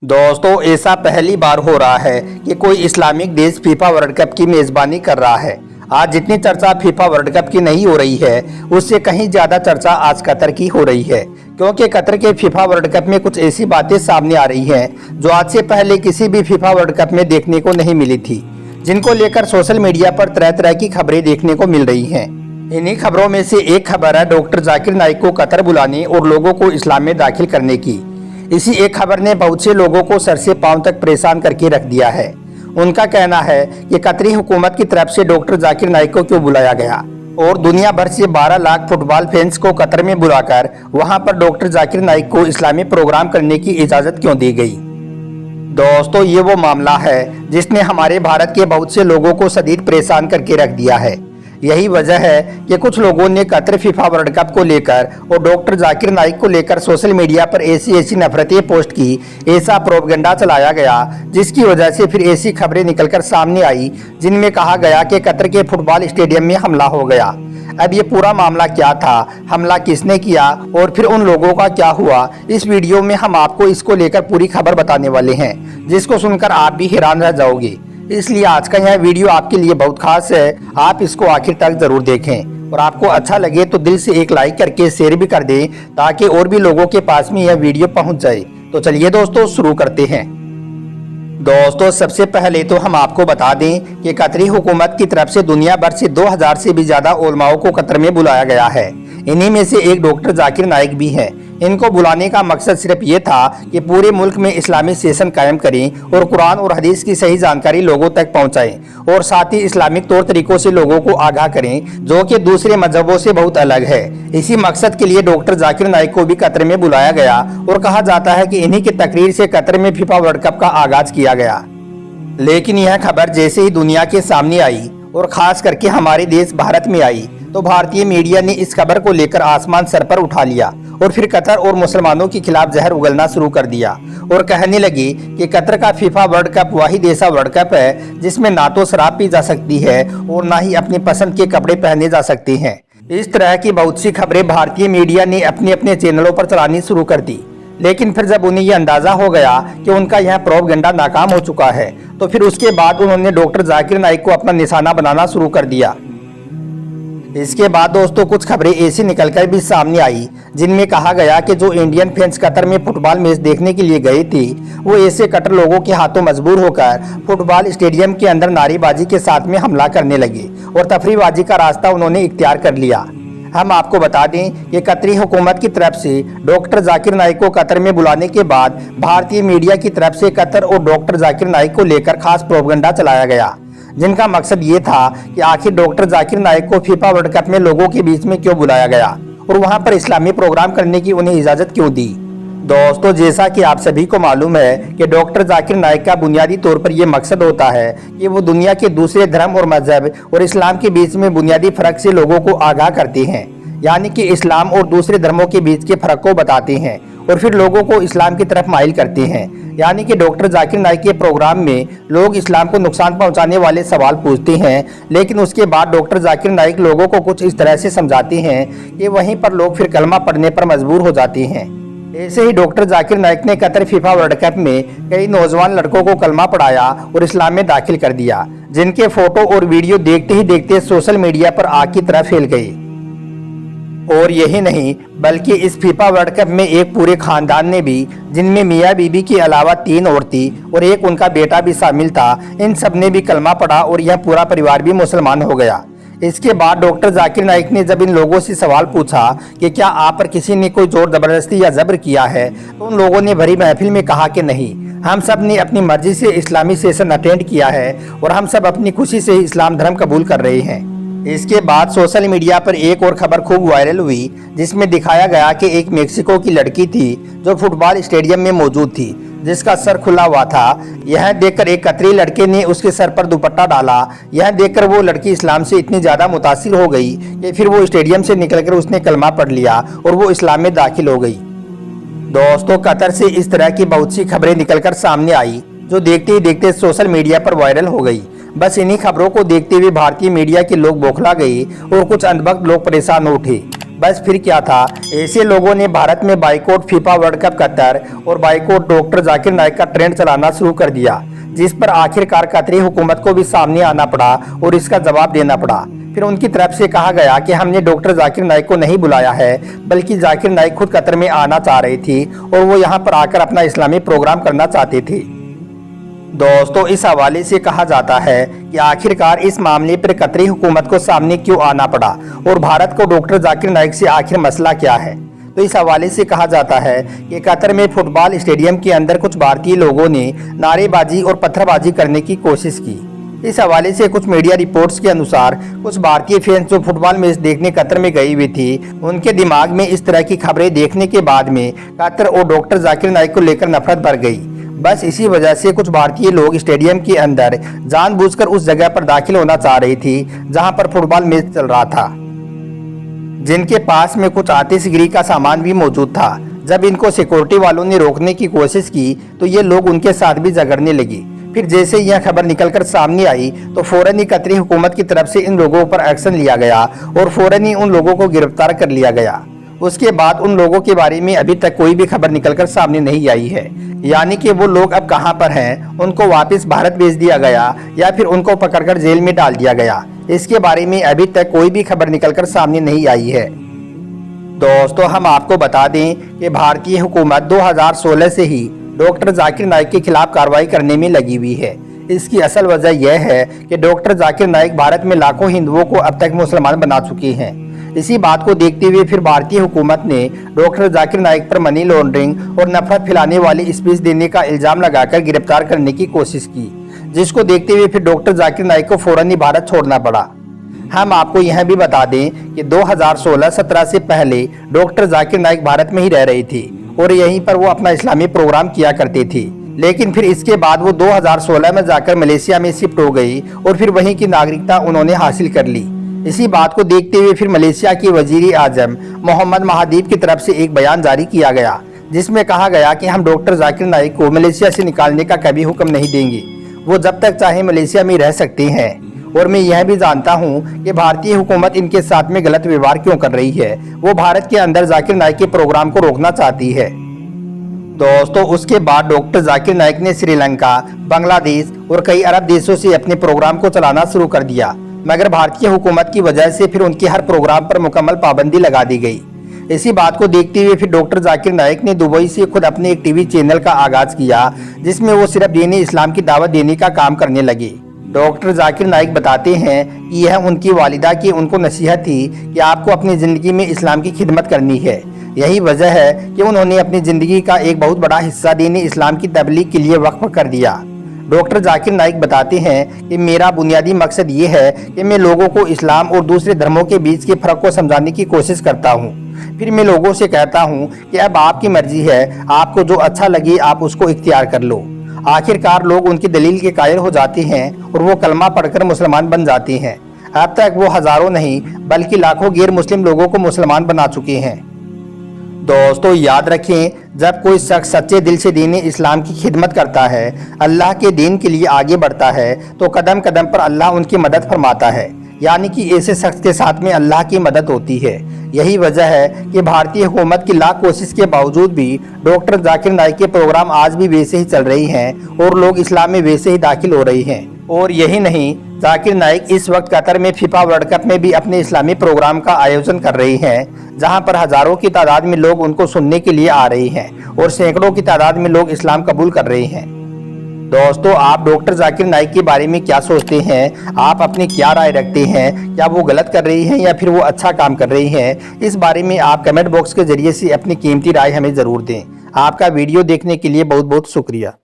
दोस्तों, ऐसा पहली बार हो रहा है कि कोई इस्लामिक देश फीफा वर्ल्ड कप की मेजबानी कर रहा है। आज जितनी चर्चा फीफा वर्ल्ड कप की नहीं हो रही है, उससे कहीं ज्यादा चर्चा आज कतर की हो रही है, क्योंकि कतर के फीफा वर्ल्ड कप में कुछ ऐसी बातें सामने आ रही हैं जो आज से पहले किसी भी फीफा वर्ल्ड कप में देखने को नहीं मिली थी, जिनको लेकर सोशल मीडिया पर तरह तरह की खबरें देखने को मिल रही हैं। इन्हीं खबरों में से एक खबर है डॉक्टर जाकिर नाइक को कतर बुलाने और लोगों को इस्लाम में दाखिल करने की। इसी एक खबर ने बहुत से लोगों को सर से पांव तक परेशान करके रख दिया है। उनका कहना है कि कतरी हुकूमत की तरफ से डॉक्टर जाकिर नाइक को क्यों बुलाया गया और दुनिया भर से 12 लाख फुटबॉल फैंस को कतर में बुलाकर वहां पर डॉक्टर जाकिर नाइक को इस्लामी प्रोग्राम करने की इजाजत क्यों दी गई। दोस्तों, ये वो मामला है जिसने हमारे भारत के बहुत से लोगों को शदीद परेशान करके रख दिया है। यही वजह है कि कुछ लोगों ने कतर फीफा वर्ल्ड कप को लेकर और डॉक्टर जाकिर नाइक को लेकर सोशल मीडिया पर ऐसी नफरतें पोस्ट की, ऐसा प्रोपगेंडा चलाया गया, जिसकी वजह से फिर ऐसी खबरें निकलकर सामने आई जिनमें कहा गया कि कतर के फुटबॉल स्टेडियम में हमला हो गया। अब ये पूरा मामला क्या था, हमला किसने किया और फिर उन लोगों का क्या हुआ, इस वीडियो में हम आपको इसको लेकर पूरी खबर बताने वाले हैं, जिसको सुनकर आप भी हैरान रह जाओगे। इसलिए आज का यह वीडियो आपके लिए बहुत खास है, आप इसको आखिर तक जरूर देखें और आपको अच्छा लगे तो दिल से एक लाइक करके शेयर भी कर दें, ताकि और भी लोगों के पास में यह वीडियो पहुंच जाए। तो चलिए दोस्तों, शुरू करते हैं। दोस्तों, सबसे पहले तो हम आपको बता दें कि कतरी हुकूमत की तरफ से दुनिया भर से 2000 से भी ज्यादा उलमाओं को कतर में बुलाया गया है। इन्हीं में से एक डॉक्टर जाकिर नाइक भी है। इनको बुलाने का मकसद सिर्फ ये था कि पूरे मुल्क में इस्लामी सेशन कायम करें और कुरान और हदीस की सही जानकारी लोगों तक पहुंचाएं और साथ ही इस्लामिक तौर तरीकों से लोगों को आगाह करें, जो कि दूसरे मजहबों से बहुत अलग है। इसी मकसद के लिए डॉक्टर जाकिर नाइक को भी कतर में बुलाया गया और कहा जाता है कि इन्हीं की तकरीर से कतर में फीफा वर्ल्ड कप का आगाज किया गया। लेकिन यह खबर जैसे ही दुनिया के सामने आई और खास करके हमारे देश भारत में आई, तो भारतीय मीडिया ने इस खबर को लेकर आसमान सर पर उठा लिया और फिर कतर और मुसलमानों के खिलाफ जहर उगलना शुरू कर दिया और कहने लगी कि कतर का फीफा वर्ल्ड कप वाहिद ऐसा वर्ल्ड कप है जिसमें ना तो शराब पी जा सकती है और ना ही अपनी पसंद के कपड़े पहने जा सकते हैं। इस तरह की बहुत सी खबरें भारतीय मीडिया ने अपने अपने चैनलों पर चलानी शुरू कर दी। लेकिन फिर जब उन्हें यह अंदाजा हो गया कि उनका यह प्रोपगेंडा नाकाम हो चुका है, तो फिर उसके बाद उन्होंने डॉक्टर जाकिर नाइक को अपना निशाना बनाना शुरू कर दिया। इसके बाद दोस्तों, कुछ खबरें ऐसी निकलकर भी सामने आई जिनमें कहा गया कि जो इंडियन फैंस कतर में फुटबॉल मैच देखने के लिए गए थे, वो ऐसे कतर लोगों के हाथों मजबूर होकर फुटबॉल स्टेडियम के अंदर नारेबाजी के साथ में हमला करने लगे और तफरीहबाजी का रास्ता उन्होंने इख्तियार कर लिया। हम आपको बता दें कि कतरी हुकूमत की तरफ से डॉक्टर जाकिर नाइक को कतर में बुलाने के बाद भारतीय मीडिया की तरफ से कतर और डॉक्टर जाकिर नाइक को लेकर खास प्रोपगेंडा चलाया गया, जिनका मकसद ये था कि आखिर डॉक्टर जाकिर नाइक को फीफा वर्ल्ड कप में लोगों के बीच में क्यों बुलाया गया और वहां पर इस्लामी प्रोग्राम करने की उन्हें इजाजत क्यों दी। दोस्तों, जैसा कि आप सभी को मालूम है कि डॉक्टर जाकिर नाइक का बुनियादी तौर पर यह मकसद होता है कि वो दुनिया के दूसरे धर्म और मजहब और इस्लाम के बीच में बुनियादी फर्क से लोगों को आगाह करते हैं, यानी कि इस्लाम और दूसरे धर्मों के बीच के फर्क को बताते हैं और फिर लोगों को इस्लाम की तरफ माइल करते हैं। यानी कि डॉक्टर जाकिर नाइक के प्रोग्राम में लोग इस्लाम को नुकसान पहुंचाने वाले सवाल पूछते हैं, लेकिन उसके बाद डॉक्टर जाकिर नाइक लोगों को कुछ इस तरह से समझाते हैं कि वहीं पर लोग फिर कलमा पढ़ने पर मजबूर हो जाते हैं। ऐसे ही डॉक्टर जाकिर नाइक ने कतर फीफा वर्ल्ड कप में कई नौजवान लड़कों को कलमा पढ़ाया और इस्लाम में दाखिल कर दिया, जिनके फोटो और वीडियो देखते ही देखते सोशल मीडिया पर आग की तरह फैल गए। और यही नहीं, बल्कि इस फीफा वर्ल्ड कप में एक पूरे खानदान ने भी, जिनमें मियाँ बीबी के अलावा 3 औरतें और एक उनका बेटा भी शामिल था, इन सब ने भी कलमा पढ़ा और यह पूरा परिवार भी मुसलमान हो गया। इसके बाद डॉक्टर जाकिर नाइक ने जब इन लोगों से सवाल पूछा कि क्या आप पर किसी ने कोई जोर जबरदस्ती या जबर किया है, तो उन लोगों ने भरी महफिल में कहा कि नहीं, हम सब ने अपनी मर्जी से इस्लामी सेशन अटेंड किया है और हम सब अपनी खुशी से इस्लाम धर्म कबूल कर रहे हैं। इसके बाद सोशल मीडिया पर एक और खबर खूब वायरल हुई, जिसमें दिखाया गया कि एक मेक्सिको की लड़की थी जो फुटबॉल स्टेडियम में मौजूद थी, जिसका सर खुला हुआ था। यह देखकर एक कतरी लड़के ने उसके सर पर दुपट्टा डाला। यह देखकर वो लड़की इस्लाम से इतनी ज़्यादा मुतासिर हो गई कि फिर वो स्टेडियम से निकलकर उसने कलमा पढ़ लिया और वो इस्लाम में दाखिल हो गई। दोस्तों, कतर से इस तरह की बहुत सी खबरें निकलकर सामने आई जो देखते ही देखते सोशल मीडिया पर वायरल हो गई। बस इन्हीं खबरों को देखते हुए भारतीय मीडिया के लोग बौखला गए और कुछ अंधभक्त लोग परेशान उठे। बस फिर क्या था, ऐसे लोगों ने भारत में boycott FIFA world cup Qatar और बाइकआउट डॉक्टर जाकिर नाइक का ट्रेंड चलाना शुरू कर दिया, जिस पर आखिरकार कतरी हुकूमत को भी सामने आना पड़ा और इसका जवाब देना पड़ा। फिर उनकी तरफ से कहा गया कि हमने डॉक्टर जाकिर नाइक को नहीं बुलाया है, बल्कि जाकिर नाइक खुद कतर में आना चाह रही थी और वो यहाँ पर आकर अपना इस्लामी प्रोग्राम करना चाहते थे। दोस्तों, इस हवाले से कहा जाता है कि आखिरकार इस मामले पर कतरी हुकूमत को सामने क्यों आना पड़ा और भारत को डॉक्टर जाकिर नाइक से आखिर मसला क्या है। तो इस हवाले से कहा जाता है कि कतर में फुटबॉल स्टेडियम के अंदर कुछ भारतीय लोगों ने नारेबाजी और पत्थरबाजी करने की कोशिश की। इस हवाले से कुछ मीडिया रिपोर्ट्स के अनुसार कुछ भारतीय फैंस जो फुटबॉल मैच देखने कतर में गई हुई थी, उनके दिमाग में इस तरह की खबरें देखने के बाद में कतर और डॉक्टर जाकिर नाइक को लेकर नफरत भर गई। बस इसी वजह से कुछ भारतीय लोग स्टेडियम के अंदर जानबूझकर उस जगह पर दाखिल होना चाह रही थी जहां पर फुटबॉल मैच चल रहा था, जिनके पास में कुछ आतिशगिरी का सामान भी मौजूद था। जब इनको सिक्योरिटी वालों ने रोकने की कोशिश की तो ये लोग उनके साथ भी झगड़ने लगे। फिर जैसे यह खबर निकलकर सामने आई तो फौरन ही कतरी हुकूमत की तरफ से इन लोगों पर एक्शन लिया गया और फौरन ही उन लोगों को गिरफ्तार कर लिया गया। उसके बाद उन लोगों के बारे में अभी तक कोई भी खबर निकलकर सामने नहीं आई है, यानी कि वो लोग अब कहां पर हैं, उनको वापस भारत भेज दिया गया या फिर उनको पकड़कर जेल में डाल दिया गया। इसके बारे में अभी तक कोई भी खबर निकलकर सामने नहीं आई है। दोस्तों, हम आपको बता दें कि भारतीय हुकूमत 2016 से ही डॉक्टर जाकिर नाइक के खिलाफ कार्रवाई करने में लगी हुई है। इसकी असल वजह यह है कि डॉक्टर जाकिर नाइक भारत में लाखों हिंदुओं को अब तक मुसलमान बना चुके हैं। इसी बात को देखते हुए फिर भारतीय हुकूमत ने डॉक्टर जाकिर नाइक पर मनी लॉन्ड्रिंग और नफरत फैलाने वाली स्पीच देने का इल्जाम लगाकर गिरफ्तार करने की कोशिश की, जिसको देखते हुए फिर डॉक्टर जाकिर नाइक को फौरन ही भारत छोड़ना पड़ा। हम आपको यह भी बता दें कि 2016-17 से पहले डॉक्टर जाकिर नाइक भारत में ही रह रही थी और यहीं पर वो अपना इस्लामी प्रोग्राम किया करती थी। लेकिन फिर इसके बाद वो 2016 में जाकर मलेशिया में शिफ्ट हो गई और फिर वहीं की नागरिकता उन्होंने हासिल कर ली। इसी बात को देखते हुए फिर मलेशिया के वजीर आजम मोहम्मद महादीब की तरफ से एक बयान जारी किया गया, जिसमें कहा गया कि हम डॉक्टर जाकिर नाइक को मलेशिया से निकालने का कभी हुक्म नहीं देंगे, वो जब तक चाहे मलेशिया में रह सकते हैं। और मैं यह भी जानता हूं कि भारतीय हुकूमत इनके साथ में गलत व्यवहार क्यों कर रही है, वो भारत के अंदर जाकिर नाइक के प्रोग्राम को रोकना चाहती है। दोस्तों, उसके बाद डॉक्टर जाकिर नाइक ने श्रीलंका, बांग्लादेश और कई अरब देशों से अपने प्रोग्राम को चलाना शुरू कर दिया, मगर भारतीय हुकूमत की वजह से फिर उनकी हर प्रोग्राम पर मुकम्मल पाबंदी लगा दी गई। इसी बात को देखते हुए फिर डॉक्टर जाकिर नाइक ने दुबई से खुद अपने एक टीवी चैनल का आगाज किया, जिसमें वो सिर्फ दीनी इस्लाम की दावत देने का काम करने लगे। डॉक्टर जाकिर नाइक बताते हैं कि यह उनकी वालिदा की उनको नसीहत थी कि आपको अपनी ज़िंदगी में इस्लाम की खिदमत करनी है। यही वजह है कि उन्होंने अपनी ज़िंदगी का एक बहुत बड़ा हिस्सा दीनी इस्लाम की तबलीग के लिए वक्फ कर दिया। डॉक्टर जाकिर नाइक बताते हैं कि मेरा बुनियादी मकसद ये है कि मैं लोगों को इस्लाम और दूसरे धर्मों के बीच के फ़र्क को समझाने की कोशिश करता हूँ। फिर मैं लोगों से कहता हूँ कि अब आपकी मर्जी है, आपको जो अच्छा लगे आप उसको इख्तियार कर लो। आखिरकार लोग उनकी दलील के कायल हो जाते हैं और वो कलमा पढ़कर मुसलमान बन जाते हैं। अब तक वो हजारों नहीं बल्कि लाखों गैर मुस्लिम लोगों को मुसलमान बना चुके हैं। दोस्तों, याद रखें, जब कोई शख्स सच्चे दिल से दीन इस्लाम की खिदमत करता है, अल्लाह के दीन के लिए आगे बढ़ता है, तो कदम कदम पर अल्लाह उनकी मदद फरमाता है, यानी कि ऐसे शख्स के साथ में अल्लाह की मदद होती है। यही वजह है कि भारतीय हुकूमत की लाख कोशिश के बावजूद भी डॉक्टर जाकिर नाइक के प्रोग्राम आज भी वैसे ही चल रही हैं और लोग इस्लाम में वैसे ही दाखिल हो रहे हैं। और यही नहीं, जाकिर नाइक इस वक्त कतर में फीफा वर्ल्ड कप में भी अपने इस्लामी प्रोग्राम का आयोजन कर रही हैं, जहां पर हजारों की तादाद में लोग उनको सुनने के लिए आ रहे हैं और सैकड़ों की तादाद में लोग इस्लाम कबूल कर रहे हैं। दोस्तों, आप डॉक्टर जाकिर नाइक के बारे में क्या सोचते हैं? आप अपनी क्या राय रखते हैं? क्या वो गलत कर रही हैं या फिर वो अच्छा काम कर रही हैं? इस बारे में आप कमेंट बॉक्स के जरिए से अपनी कीमती राय हमें ज़रूर दें। आपका वीडियो देखने के लिए बहुत बहुत शुक्रिया।